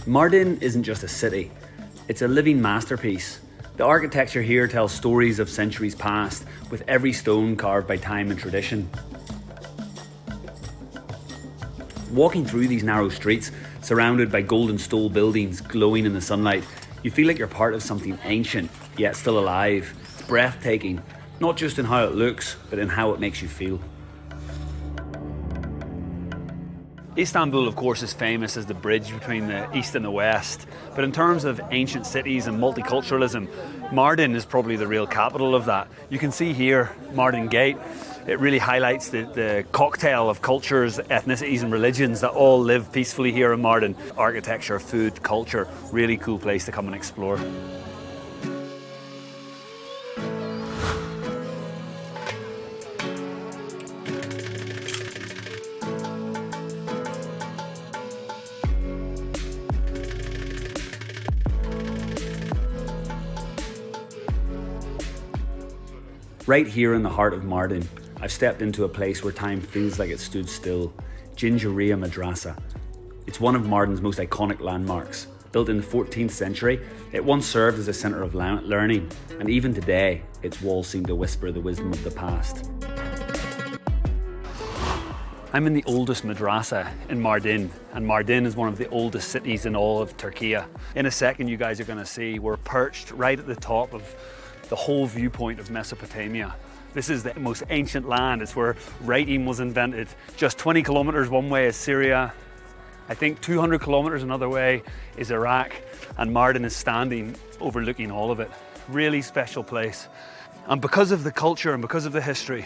Mardin isn't just a city, it's a living masterpiece. The architecture here tells stories of centuries past, with every stone carved by time and tradition. Walking through these narrow streets, surrounded by golden stone buildings glowing in the sunlight, you feel like you're part of something ancient, yet still alive. It's breathtaking, not just in how it looks, but in how it makes you feel. Istanbul, of course, is famous as the bridge between the East and the West. But in terms of ancient cities and multiculturalism, Mardin is probably the real capital of that. You can see here, Mardin Gate. It really highlights the cocktail of cultures, ethnicities and religions that all live peacefully here in Mardin. Architecture, food, culture, really cool place to come and explore. Right here in the heart of Mardin, I've stepped into a place where time feels like it stood still. Gingeria Madrasa. It's one of Mardin's most iconic landmarks. Built in the 14th century, it once served as a centre of learning, and even today, its walls seem to whisper the wisdom of the past. I'm in the oldest madrasa in Mardin, and Mardin is one of the oldest cities in all of Turkey. In a second, you guys are going to see we're perched right at the top of the whole viewpoint of Mesopotamia. This is the most ancient land. It's where writing was invented. Just 20 kilometers one way is Syria. I think 200 kilometers another way is Iraq. And Mardin is standing overlooking all of it. Really special place. And because of the culture and because of the history,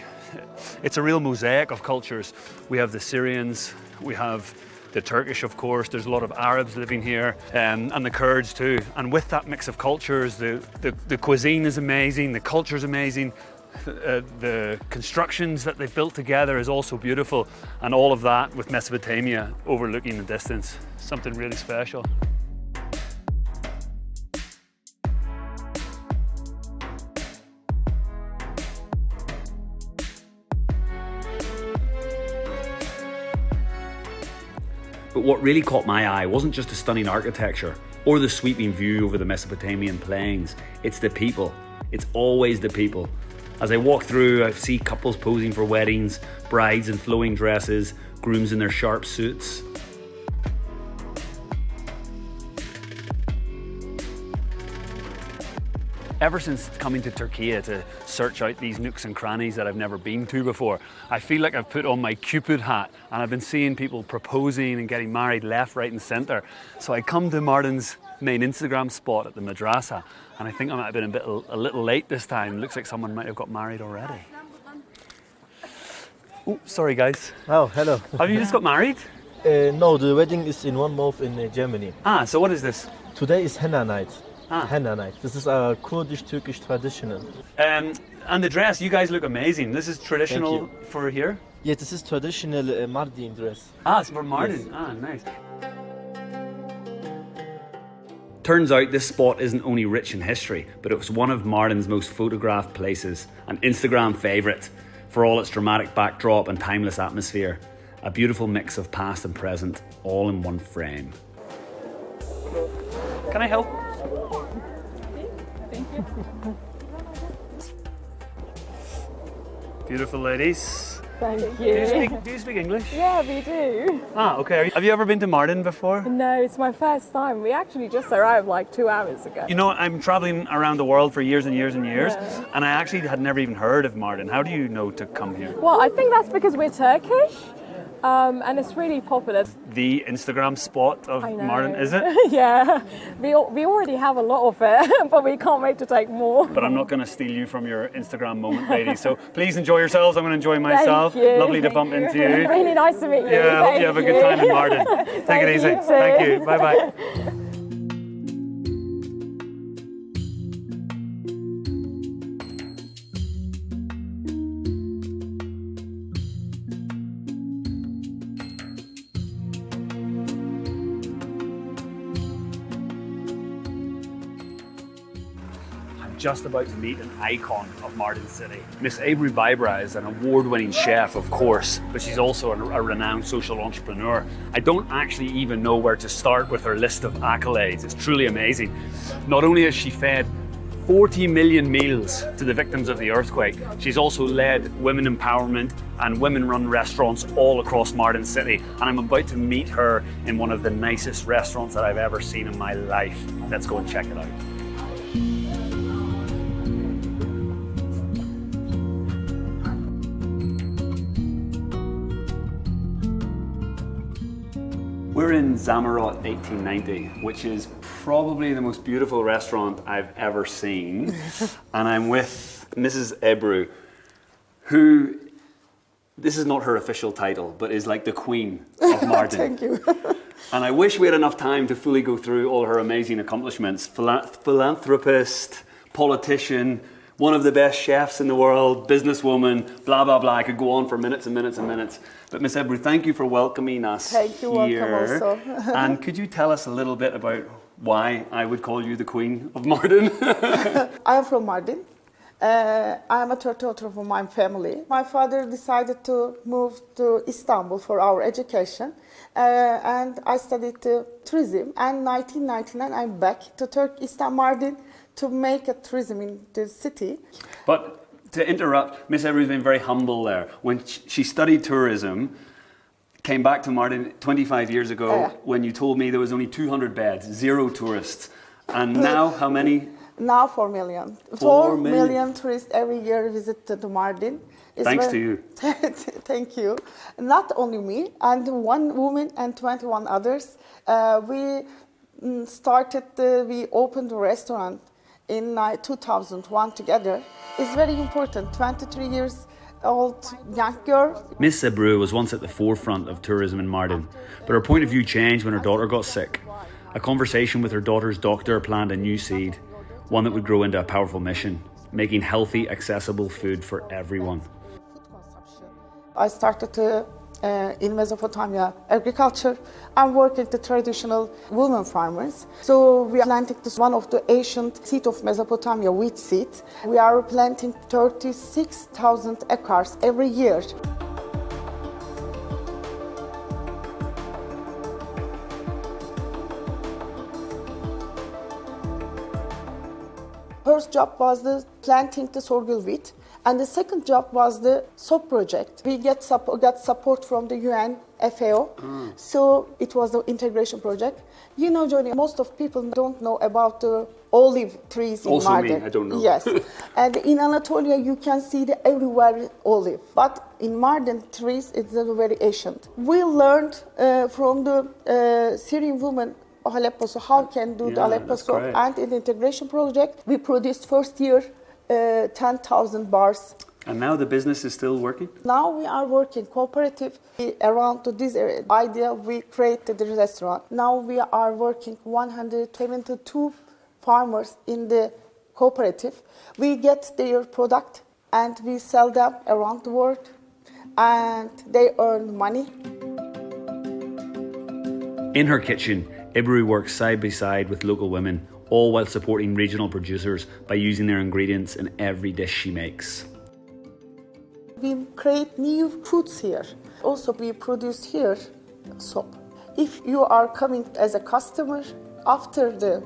it's a real mosaic of cultures. We have the Syrians, we have the Turkish, of course, there's a lot of Arabs living here, and the Kurds too. And with that mix of cultures, the cuisine is amazing, the culture is amazing, the constructions that they've built together is also beautiful, and all of that with Mesopotamia overlooking the distance. Something really special. But what really caught my eye wasn't just the stunning architecture or the sweeping view over the Mesopotamian plains. It's the people. It's always the people. As I walk through, I see couples posing for weddings, brides in flowing dresses, grooms in their sharp suits. Ever since coming to Turkey to search out these nooks and crannies that I've never been to before, I feel like I've put on my Cupid hat, and I've been seeing people proposing and getting married left, right and centre. So I come to Mardin's main Instagram spot at the madrasa, and I think I might have been a little late this time. Looks like someone might have got married already. Oh, sorry guys. Oh, hello. Have you just got married? No, the wedding is in 1 month in Germany. Ah, so what is this? Today is henna night. Ah. Henna night. This is a Kurdish Turkish traditional. And the dress, you guys look amazing. This is traditional for here? Yeah, this is traditional Mardin dress. Ah, it's for Mardin. Yes. Ah, nice. Turns out this spot isn't only rich in history, but it was one of Mardin's most photographed places, an Instagram favourite for all its dramatic backdrop and timeless atmosphere. A beautiful mix of past and present, all in one frame. Can I help? Thank you. Beautiful ladies. Thank you. Do you speak English? Yeah, we do. Ah, okay. Have you ever been to Mardin before? No, it's my first time. We actually just arrived like 2 hours ago. You know, I'm traveling around the world for years and years and years, Yeah. and I actually had never even heard of Mardin. How do you know to come here? Well, I think that's because we're Turkish, and it's really popular. The Instagram spot of I know. Mardin, is it? Yeah, we already have a lot of it, but we can't wait to take more. But I'm not going to steal you from your Instagram moment, ladies. So please enjoy yourselves. I'm going to enjoy myself. Thank you. Lovely to bump into you. Really nice to meet you. Yeah, I hope you have a good time in Mardin. Take it easy. you too. Thank you. Bye-bye. just about to meet an icon of Mardin city. Miss Ebru Baybara is an award-winning chef, of course, but she's also a renowned social entrepreneur. I don't actually even know where to start with her list of accolades. It's truly amazing. Not only has she fed 40 million meals to the victims of the earthquake, she's also led women empowerment and women-run restaurants all across Mardin city. And I'm about to meet her in one of the nicest restaurants that I've ever seen in my life. Let's go and check it out. We're in Zamarot 1890, which is probably the most beautiful restaurant I've ever seen. And I'm with Mrs. Ebru, who, this is not her official title, but is like the Queen of Mardin. Thank you. And I wish we had enough time to fully go through all her amazing accomplishments. Philanthropist, politician, one of the best chefs in the world, businesswoman, blah, blah, blah. I could go on for minutes and minutes and minutes. But Miss Ebru, thank you for welcoming us here. Thank you, welcome also. And could you tell us a little bit about why I would call you the Queen of Mardin? I am from Mardin. I am a third daughter from my family. My father decided to move to Istanbul for our education. And I studied tourism. And in 1999, I'm back to Turkey, Istanbul, Mardin, to make a tourism in the city. But to interrupt, Miss Ebru's been very humble there. When she studied tourism, came back to Mardin 25 years ago when you told me there was only 200 beds, 0 tourists. And now how many? Now 4 million. 4 million tourists every year visit to Mardin. Thanks to you. Thank you. Not only me, and one woman and 21 others. We opened a restaurant in 2001 together. It's very important. 23 years old young girl. Miss Ebru was once at the forefront of tourism in Mardin, but her point of view changed when her daughter got sick. A conversation with her daughter's doctor planned a new seed, one that would grow into a powerful mission, making healthy, accessible food for everyone. I started in Mesopotamia agriculture. I'm working the traditional women farmers. So we are planting one of the ancient seed of Mesopotamia, wheat seed. We are planting 36,000 acres every year. First job was the planting the sorghum wheat. And the second job was the soap project. We got support from the UN, FAO. So it was the integration project. You know, Johnny, most of people don't know about the olive trees in also Mardin. Me, I don't know. Yes. And in Anatolia, you can see everywhere olive. But in Mardin trees, it's very ancient. We learned from the Syrian women Aleppo, so how can do the Aleppo soap. And in the integration project, we produced first year 10,000 bars. And now the business is still working? Now we are working cooperative. Around to this idea, we created the restaurant. Now we are working 172 farmers in the cooperative. We get their product and we sell them around the world and they earn money. In her kitchen, Ebru works side by side with local women, all while supporting regional producers by using their ingredients in every dish she makes. We create new foods here. Also, we produce here soap. If you are coming as a customer after the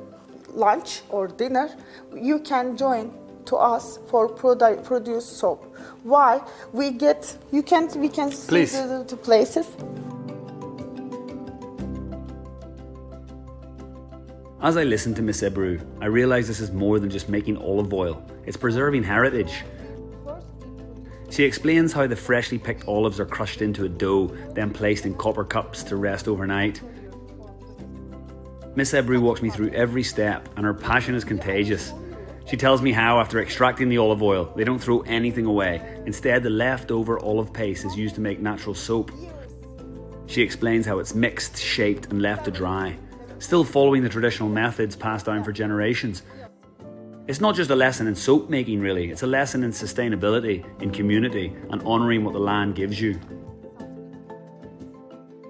lunch or dinner, you can join to us for produce soap. Why? We can see the places. As I listen to Miss Ebru, I realise this is more than just making olive oil. It's preserving heritage. She explains how the freshly picked olives are crushed into a dough, then placed in copper cups to rest overnight. Miss Ebru walks me through every step, and her passion is contagious. She tells me how, after extracting the olive oil, they don't throw anything away. Instead, the leftover olive paste is used to make natural soap. She explains how it's mixed, shaped, and left to dry, still following the traditional methods passed down for generations. It's not just a lesson in soap making, really. It's a lesson in sustainability, in community, and honouring what the land gives you.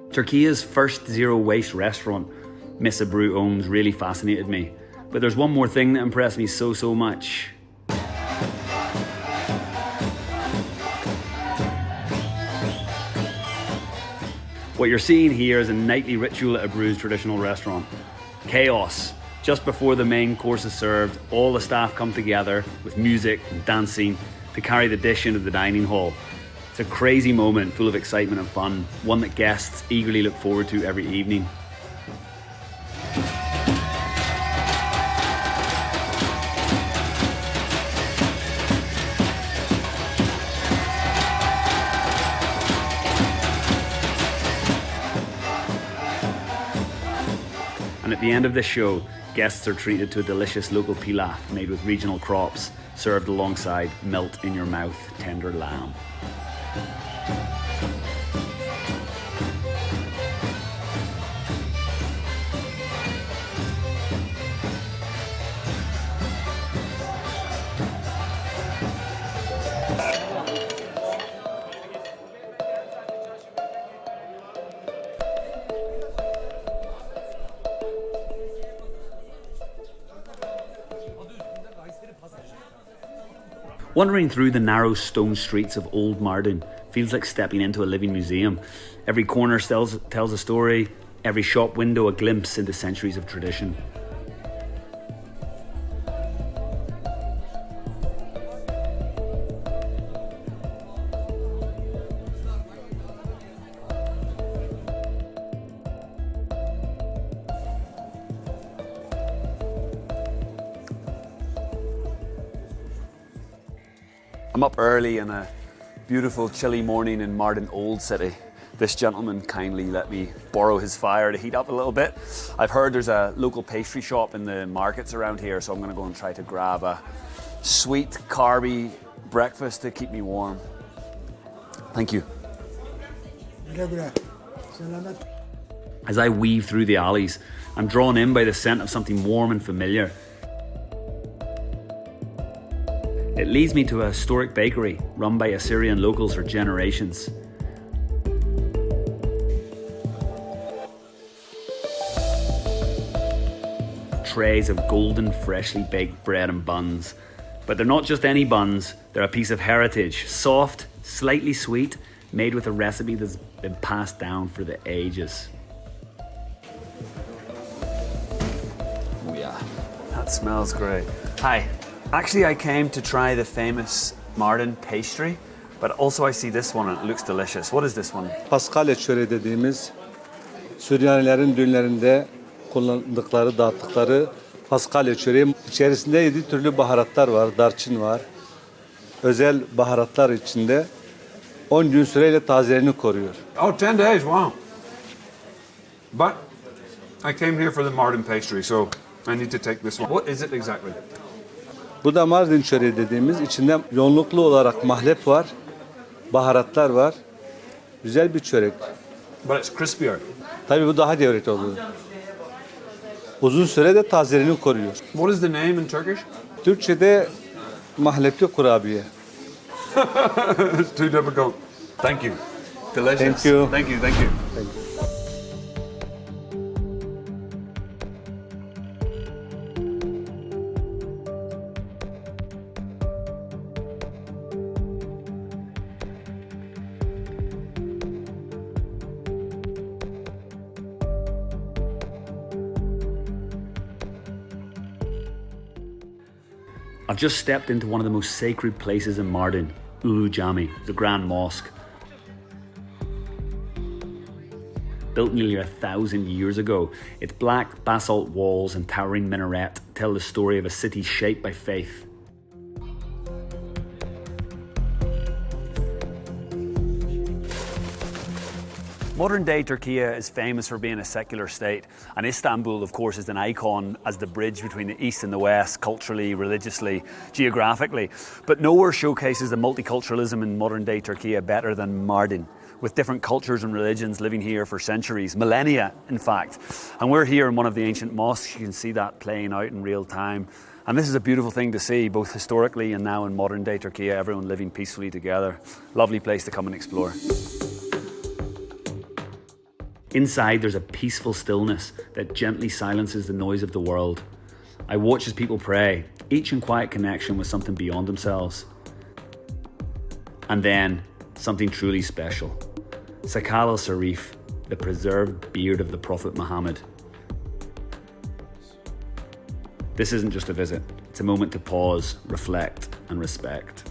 Turkiye's first zero-waste restaurant Miss Ebru owns really fascinated me. But there's one more thing that impressed me so much. What you're seeing here is a nightly ritual at Ebru's traditional restaurant. Chaos. Just before the main course is served, all the staff come together with music and dancing to carry the dish into the dining hall. It's a crazy moment full of excitement and fun, one that guests eagerly look forward to every evening. And at the end of the show, guests are treated to a delicious local pilaf made with regional crops, served alongside melt-in-your-mouth tender lamb. Wandering through the narrow stone streets of Old Mardin feels like stepping into a living museum. Every corner tells a story, every shop window a glimpse into centuries of tradition. I'm up early on a beautiful chilly morning in Mardin Old City. This gentleman kindly let me borrow his fire to heat up a little bit. I've heard there's a local pastry shop in the markets around here, so I'm going to go and try to grab a sweet, carby breakfast to keep me warm. Thank you. As I weave through the alleys, I'm drawn in by the scent of something warm and familiar. It leads me to a historic bakery run by Assyrian locals for generations. Trays of golden, freshly baked bread and buns. But they're not just any buns, they're a piece of heritage. Soft, slightly sweet, made with a recipe that's been passed down for the ages. Oh yeah, that smells great. Hi. Actually, I came to try the famous Mardin pastry, but also I see this one and it looks delicious. What is this one? Paskalya çöreği dediğimiz Süryanilerin düğünlerinde kullandıkları, dağıttıkları Paskalya çöreği. İçerisinde 7 türlü baharatlar var, darçın var. Özel baharatlar içinde 10 gün süreyle tazeliğini koruyor. Oh, 10 days, wow. But I came here for the Mardin pastry, so I need to take this one. What is it exactly? Bu da Mardin çöreği dediğimiz, içinde yoğunluklu olarak mahlep var, baharatlar var. Güzel bir çörek. But it's crispier. Tabii bu daha devlet oluyor. Uzun sürede tazeliğini koruyor. What is the name in Turkish? Türkçe'de mahlepli kurabiye. It's too difficult. Thank you. Delicious. Thank you. Thank you, thank you. I've just stepped into one of the most sacred places in Mardin, Ulu Cami, the Grand Mosque. Built nearly 1,000 years ago, its black basalt walls and towering minaret tell the story of a city shaped by faith. Modern-day Turkey is famous for being a secular state, and Istanbul, of course, is an icon as the bridge between the East and the West, culturally, religiously, geographically. But nowhere showcases the multiculturalism in modern-day Turkey better than Mardin, with different cultures and religions living here for centuries, millennia, in fact. And we're here in one of the ancient mosques. You can see that playing out in real time. And this is a beautiful thing to see, both historically and now in modern-day Turkey, everyone living peacefully together. Lovely place to come and explore. Inside, there's a peaceful stillness that gently silences the noise of the world. I watch as people pray, each in quiet connection with something beyond themselves. And then, something truly special. Sakal al-Sarif, the preserved beard of the Prophet Muhammad. This isn't just a visit, it's a moment to pause, reflect, and respect.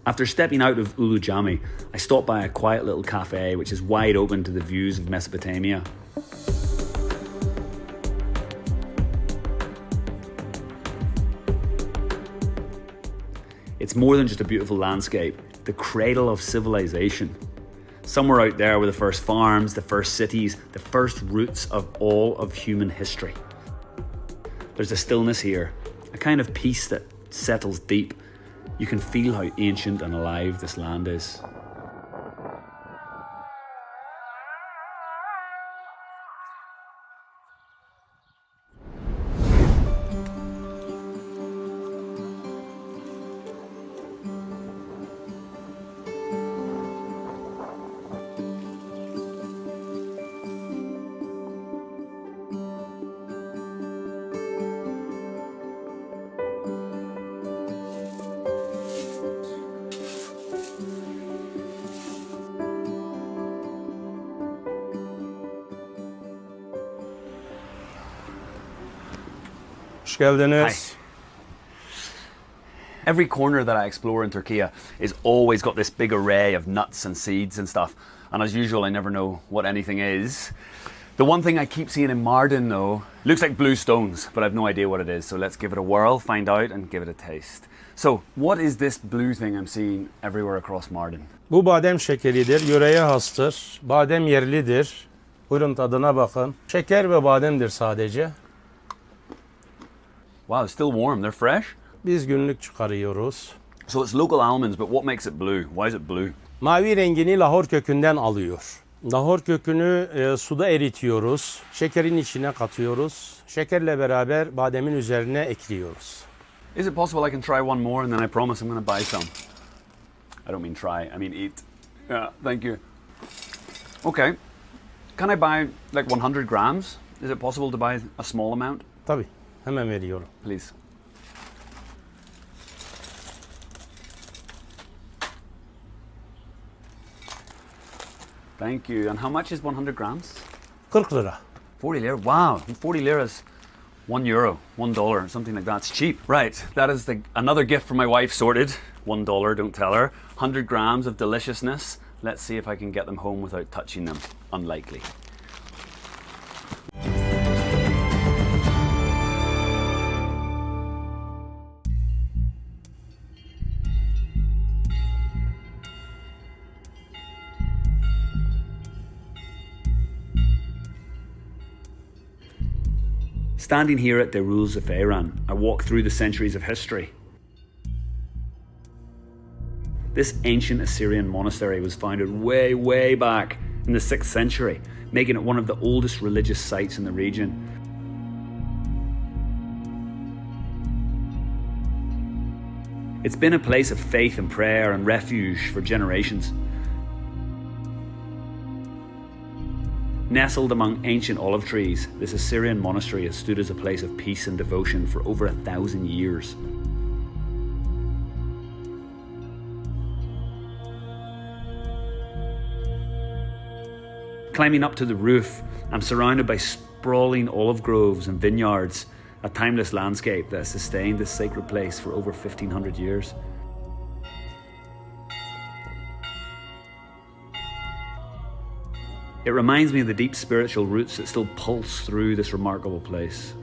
After stepping out of Ulu Jami, I stopped by a quiet little cafe which is wide open to the views of Mesopotamia. It's more than just a beautiful landscape, the cradle of civilization. Somewhere out there were the first farms, the first cities, the first roots of all of human history. There's a stillness here, a kind of peace that settles deep. You can feel how ancient and alive this land is. Hoş geldiniz. Every corner that I explore in Turkey is always got this big array of nuts and seeds and stuff. And as usual, I never know what anything is. The one thing I keep seeing in Mardin though, looks like blue stones, but I've no idea what it is. So let's give it a whirl, find out and give it a taste. So what is this blue thing I'm seeing everywhere across Mardin? Bu badem şekeridir, yöreye hastır. Badem yerlidir. Buyurun tadına bakın. Şeker ve bademdir sadece. Wow, it's still warm, they're fresh. Biz günlük çıkarıyoruz. So it's local almonds, but what makes it blue? Why is it blue? Mavi rengini lahor kökünden alıyor. Lahor kökünü suda eritiyoruz. Şekerin içine katıyoruz. Şekerle beraber bademin üzerine ekliyoruz. Is it possible I can try one more and then I promise I'm going to buy some? I don't mean try, I mean eat. Yeah, thank you. Okay. Can I buy like 100 grams? Is it possible to buy a small amount? Tabii, hemen veriyorum. Please. Thank you. And how much is 100 grams? 40 lira. 40 lira. Wow, 40 lira is €1, $1, something like that. It's cheap. Right, that is another gift from my wife sorted. $1, don't tell her. 100 grams of deliciousness. Let's see if I can get them home without touching them. Unlikely. Standing here at the rules of Iran, I walk through the centuries of history. This ancient Assyrian monastery was founded way, way back in the 6th century, making it one of the oldest religious sites in the region. It's been a place of faith and prayer and refuge for generations. Nestled among ancient olive trees, this Assyrian monastery has stood as a place of peace and devotion for over 1,000 years. Climbing up to the roof, I'm surrounded by sprawling olive groves and vineyards, a timeless landscape that has sustained this sacred place for over 1,500 years. It reminds me of the deep spiritual roots that still pulse through this remarkable place.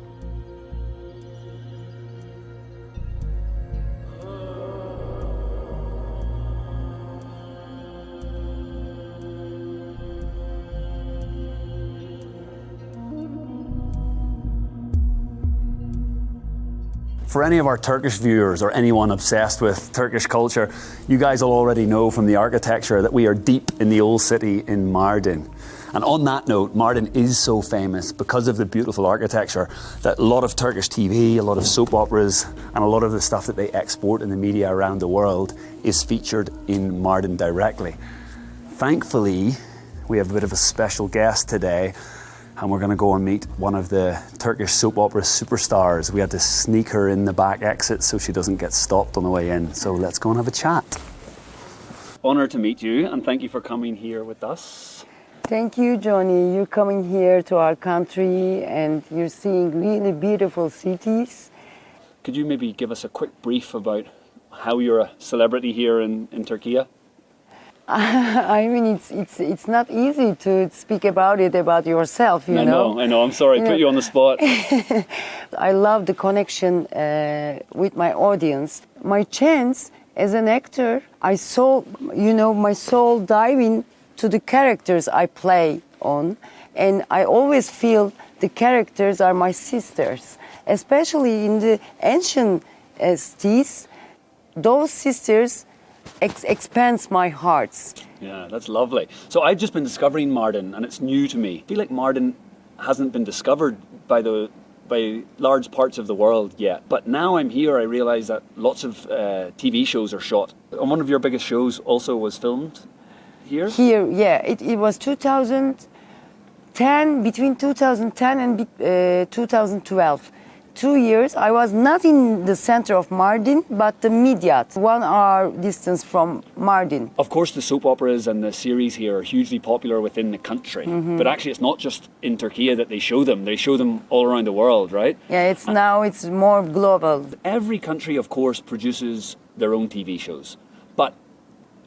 For any of our Turkish viewers or anyone obsessed with Turkish culture, you guys will already know from the architecture that we are deep in the old city in Mardin. And on that note, Mardin is so famous because of the beautiful architecture that a lot of Turkish TV, a lot of soap operas, and a lot of the stuff that they export in the media around the world is featured in Mardin directly. Thankfully, We have a bit of a special guest today, and we're going to go and meet one of the Turkish soap opera superstars. We had to sneak her in the back exit so she doesn't get stopped on the way in. So let's go and have a chat. Honour to meet you, and thank you for coming here with us. Thank you, Johnny. You're coming here to our country and you're seeing really beautiful cities. Could you maybe give us a quick brief about how you're a celebrity here in Turkey? I mean, it's not easy to speak about yourself, you know. I know. I'm sorry, put you on the spot. I love the connection with my audience. My chance as an actor, I saw, my soul diving to the characters I play on, and I always feel the characters are my sisters, especially in the ancient cities. Those sisters expands my hearts. Yeah, that's lovely. So I've just been discovering Mardin, and it's new to me. I feel like Mardin hasn't been discovered by large parts of the world yet. But now I'm here, I realise that lots of TV shows are shot. And one of your biggest shows also was filmed here? Here, yeah. It was 2010, between 2010 and 2012. 2 years, I was not in the center of Mardin, but the Midyat, 1 hour distance from Mardin. Of course, the soap operas and the series here are hugely popular within the country. But actually, it's not just in Turkey that they show them. They show them all around the world, right? Yeah, it's more global. Every country, of course, produces their own TV shows. But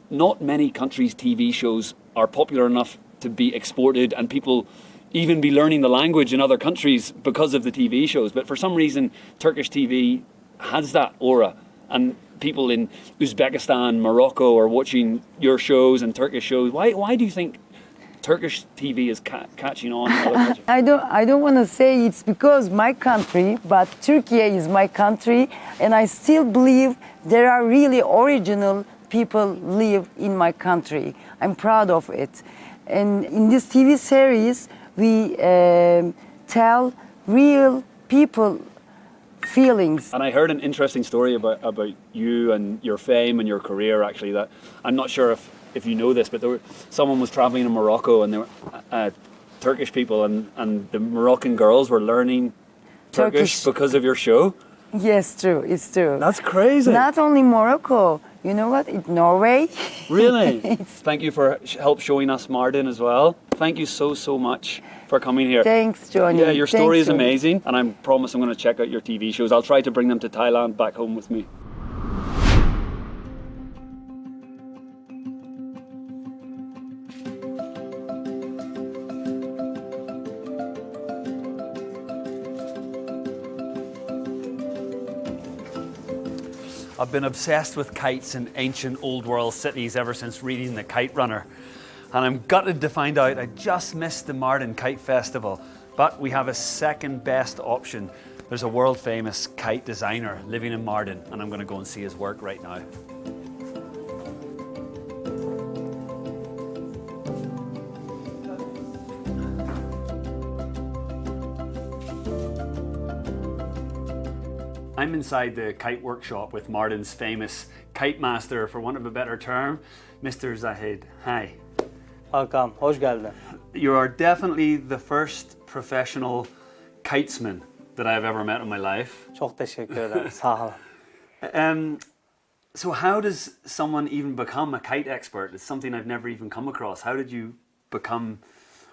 not many countries' TV shows are popular enough to be exported and people even be learning the language in other countries because of the TV shows. But for some reason, Turkish TV has that aura. And people in Uzbekistan, Morocco are watching your shows and Turkish shows. Why do you think Turkish TV is catching on in other countries? I don't want to say it's because my country, but Turkey is my country. And I still believe there are really original people live in my country. I'm proud of it. And in this TV series, we tell real people feelings. And I heard an interesting story about you and your fame and your career, actually, that I'm not sure if you know this, but someone was traveling in Morocco and there were Turkish people and the Moroccan girls were learning Turkish because of your show. Yes, true. It's true. That's crazy. Not only Morocco. You know what? In Norway. Really? Thank you for help showing us Mardin as well. Thank you so much for coming here. Thanks, Johnny. Yeah, your story is amazing, and I promise I'm going to check out your TV shows. I'll try to bring them to Thailand back home with me. I've been obsessed with kites in ancient old world cities ever since reading The Kite Runner. And I'm gutted to find out I just missed the Mardin Kite Festival. But we have a second best option. There's a world famous kite designer living in Mardin, and I'm going to go and see his work right now. I'm inside the Kite Workshop with Mardin's famous kite master, for want of a better term, Mr. Zahit. Hi. Hakan, hoş geldin. You are definitely the first professional kitesman that I've ever met in my life. Çok teşekkür ederim, sağ ol. So how does someone even become a kite expert? It's something I've never even come across. How did you become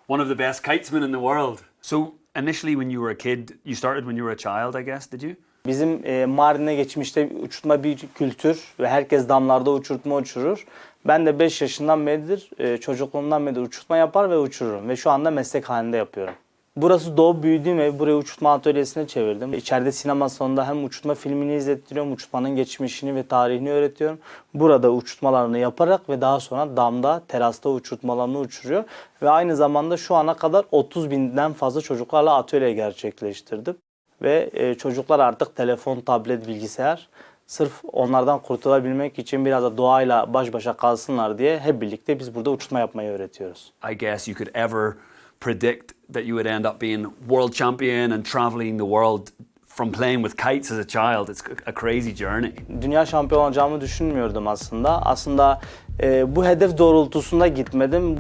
one of the best kitesmen in the world? So initially when you were a kid, you started when you were a child, I guess, did you? Bizim Mardin'e geçmişte uçurtma bir kültür ve herkes damlarda uçurtma uçurur. Ben de 5 yaşından beridir, çocukluğumdan beri uçurtma yapar ve uçururum ve şu anda meslek halinde yapıyorum. Burası doğup büyüdüğüm ev, burayı uçurtma atölyesine çevirdim. İçeride sinema salonunda hem uçurtma filmini izlettiriyorum, uçurtmanın geçmişini ve tarihini öğretiyorum. Burada uçurtmalarını yaparak ve daha sonra damda, terasta uçurtmalarını uçuruyor. Ve aynı zamanda şu ana kadar 30.000'den fazla çocuklarla atölye gerçekleştirdim. Ve çocuklar artık telefon, tablet, bilgisayar sırf onlardan kurtulabilmek için biraz da doğayla baş başa kalsınlar diye hep birlikte biz burada uçurtma yapmayı öğretiyoruz. I guess you could ever predict that you would end up being world champion and traveling the world from playing with kites as a child. It's a crazy journey. Dünya şampiyonu olacağımı düşünmüyordum aslında. Bu hedef doğrultusunda gitmedim.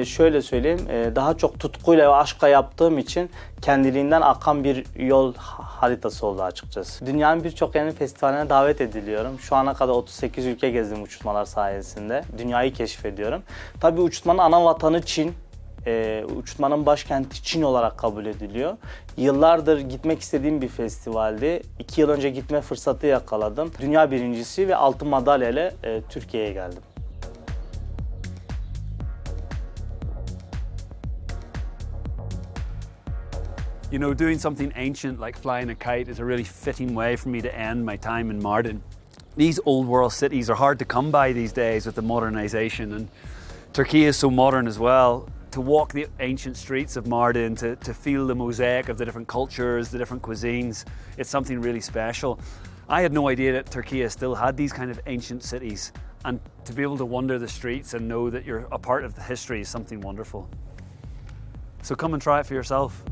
Şöyle söyleyeyim, daha çok tutkuyla ve aşkla yaptığım için kendiliğinden akan bir yol haritası oldu açıkçası. Dünyanın birçok yerinin festivaline davet ediliyorum. Şu ana kadar 38 ülke gezdim uçurtmalar sayesinde. Dünyayı keşfediyorum. Tabii uçurtmanın ana vatanı Çin. Uçurtmanın başkenti Çin olarak kabul ediliyor. Yıllardır gitmek istediğim bir festivaldi. 2 yıl önce gitme fırsatı yakaladım. Dünya birincisi ve altın madalya ile Türkiye'ye geldim. You know, doing something ancient like flying a kite is a really fitting way for me to end my time in Mardin. These old world cities are hard to come by these days with the modernization, and Turkey is so modern as well. To walk the ancient streets of Mardin, to feel the mosaic of the different cultures, the different cuisines, it's something really special. I had no idea that Turkey still had these kind of ancient cities, and to be able to wander the streets and know that you're a part of the history is something wonderful. So come and try it for yourself.